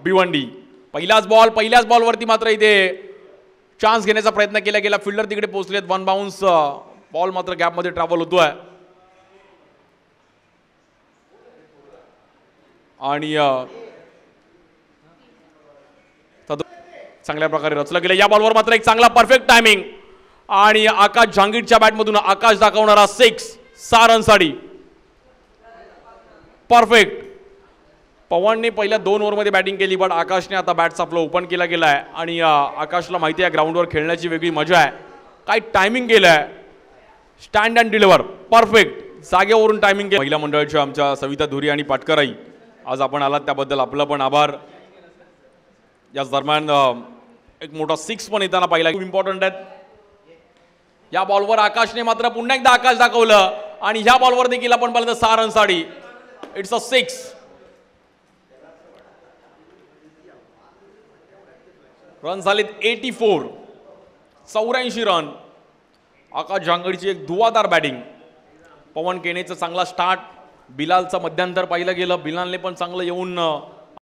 भिवंडी. पहिल्याच बॉलवरती मात्र इथे चान्स घेण्याचा प्रयत्न केला गेला. फिल्डर तिकडे पोहोचलेत. वन बाउन्स बॉल मात्र गॅपमध्ये ट्रॅव्हल होतोय आणि चांगल्या प्रकारे रचलं गेलं. या बॉलवर मात्र एक चांगला परफेक्ट टायमिंग आणि आकाश झांगीरच्या बॅटमधून आकाश दाखवणारा 6 रनसाठी परफेक्ट. पवनने पहिल्या 2 ओव्हरमध्ये बॅटिंग केली, पण आकाशने आता बॅटचा फ्लो ओपन केला गेलाय आणि आकाशला माहिती आहे ग्राउंडवर खेळण्याची वेगळी मजा आहे. काय टायमिंग केलंय, स्टँड अँड डिलिव्हर परफेक्ट, जागेवरून टायमिंग केलं. महिला मंडळाच्या आमच्या सविता धुरी आणि पाटकराई, आज आपण आलात त्याबद्दल आपलं पण आभार. याच दरम्यान एक मोठा 6 पण येताना पाहिला, खूप इम्पॉर्टंट आहेत. या बॉलवर आकाशने मात्र पुन्हा एकदा आकाश दाखवलं आणि ह्या बॉलवर देखील आपण पाहिलं तर 6 रनसाठी इट्स अ 6. रन झालेत 84 रन. आकाश झांगडची एक धुवाधार बॅटिंग. पवन केनेचं चांगला स्टार्ट. बिलालचं मध्यंतर पाहिलं गेलं, बिलालने पण चांगलं येऊन